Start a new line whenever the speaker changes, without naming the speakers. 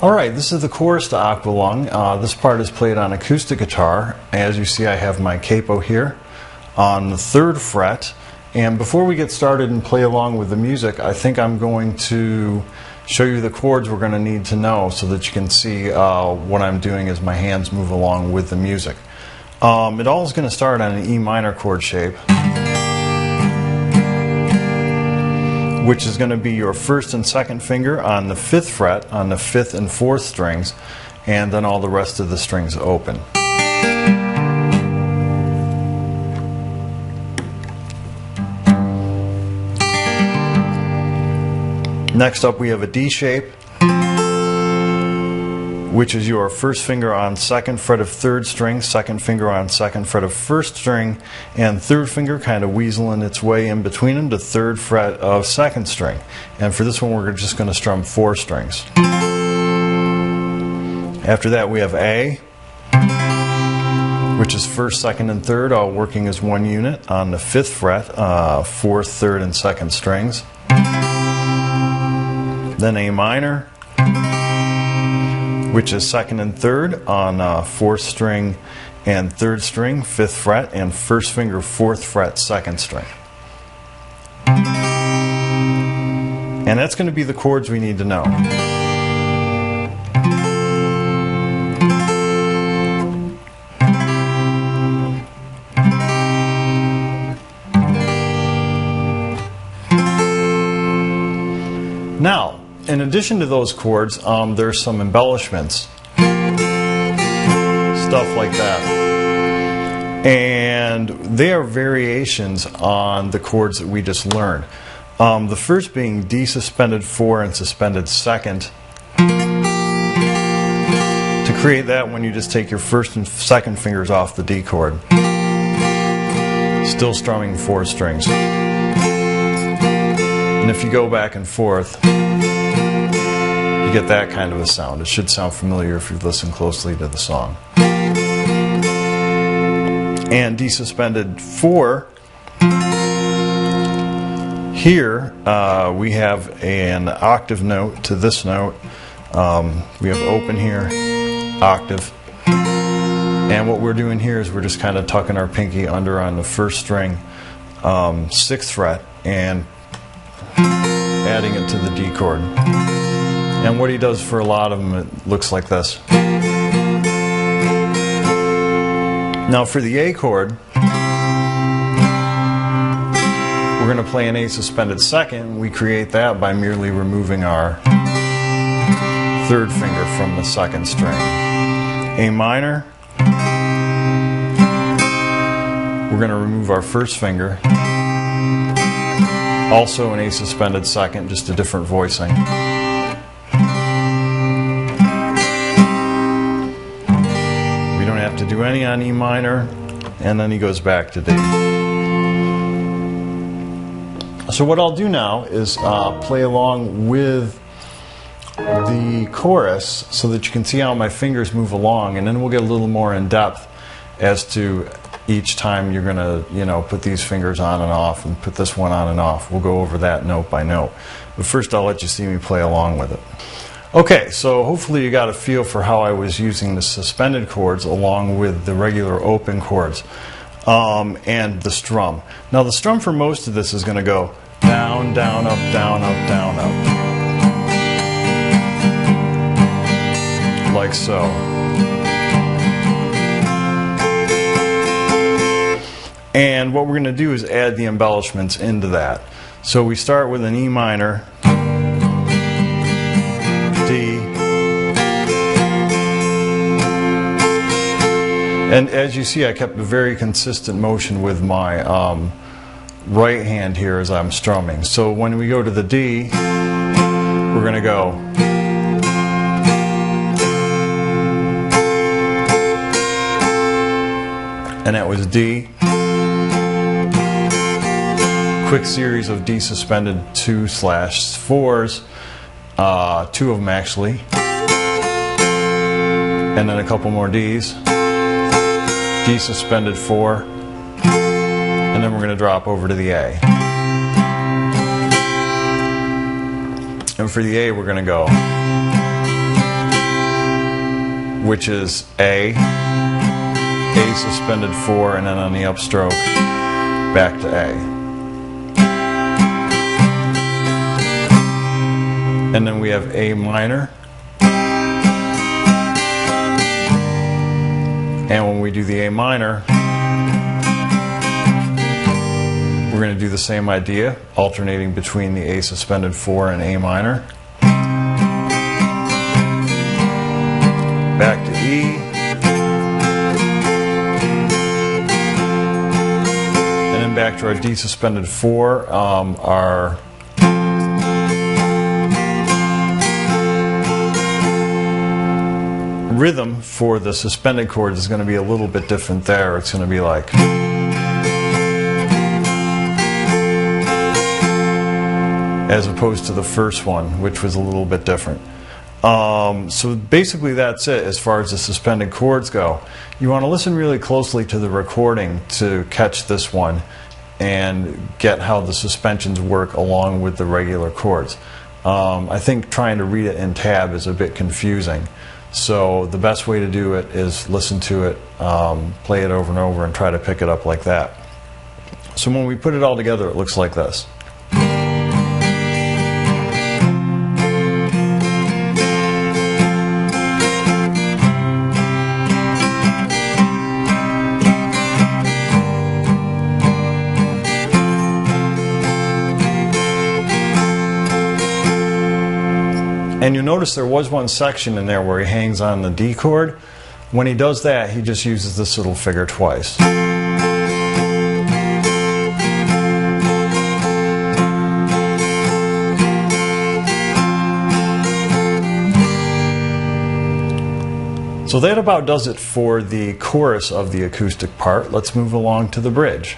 Alright, this is the chorus to Aqualung. This part is played on acoustic guitar. As you see, I have my capo here on the 3rd fret. And before we get started and play along with the music, I think I'm going to show you the chords we're going to need to know so that you can see what I'm doing as my hands move along with the music. It all is going to start on an E minor chord shape, which is going to be your 1st and 2nd finger on the 5th fret on the 5th and 4th strings, and then all the rest of the strings open. Next up we have a D shape, which is your 1st finger on 2nd fret of 3rd string, 2nd finger on 2nd fret of 1st string, and 3rd finger kind of weaseling its way in between them to 3rd fret of 2nd string. And for this one we're just going to strum 4 strings. After that we have A, which is 1st, 2nd, and 3rd all working as one unit on the 5th fret, 4th, 3rd, and 2nd strings. Then A minor, which is 2nd and 3rd on 4th string and 3rd string, 5th fret, and 1st finger 4th fret, 2nd string. And that's going to be the chords we need to know. Now, in addition to those chords, there's some embellishments, stuff like that, and they are variations on the chords that we just learned. The first being D suspended 4 and suspended 2nd. To create that one, you just take your 1st and 2nd fingers off the D chord, still strumming 4 strings. And if you go back and forth, you get that kind of a sound. It should sound familiar if you've listened closely to the song. And D suspended 4, here we have an octave note to this note. We have open here, octave. And what we're doing here is we're just kind of tucking our pinky under on the 1st string, 6th fret, and adding it to the D chord. And what he does for a lot of them, it looks like this. Now for the A chord, we're going to play an A suspended 2nd. We create that by merely removing our 3rd finger from the 2nd string. A minor, we're going to remove our 1st finger. Also an A suspended 2nd, just a different voicing. We don't have to do any on E minor, and then he goes back to D. So what I'll do now is play along with the chorus so that you can see how my fingers move along, and then we'll get a little more in depth as to each time you're going to, put these fingers on and off and put this one on and off. We'll go over that note by note. But first I'll let you see me play along with it. Okay, so hopefully you got a feel for how I was using the suspended chords along with the regular open chords and the strum. Now the strum for most of this is going to go down, down, up, down, up, down, up. Like so. And what we're going to do is add the embellishments into that. So we start with an E minor, D, and as you see I kept a very consistent motion with my right hand here as I'm strumming. So when we go to the D, we're going to go and that was D. Quick series of D suspended 2/4s, 2 of them actually, and then a couple more Ds, D suspended 4, and then we're going to drop over to the A. And for the A we're going to go which is A suspended 4, and then on the upstroke, back to A. And then we have A minor. And when we do the A minor, we're going to do the same idea, alternating between the A suspended 4 and A minor. Back to E. And then back to our D suspended 4, our rhythm for the suspended chords is going to be a little bit different there. It's going to be like, as opposed to the first one, which was a little bit different. So basically that's it as far as the suspended chords go. You want to listen really closely to the recording to catch this one and get how the suspensions work along with the regular chords. I think trying to read it in tab is a bit confusing. So the best way to do it is listen to it, play it over and over, and try to pick it up like that. So when we put it all together, it looks like this. And you notice there was one section in there where he hangs on the D chord. When he does that, he just uses this little figure twice. So that about does it for the chorus of the acoustic part. Let's move along to the bridge.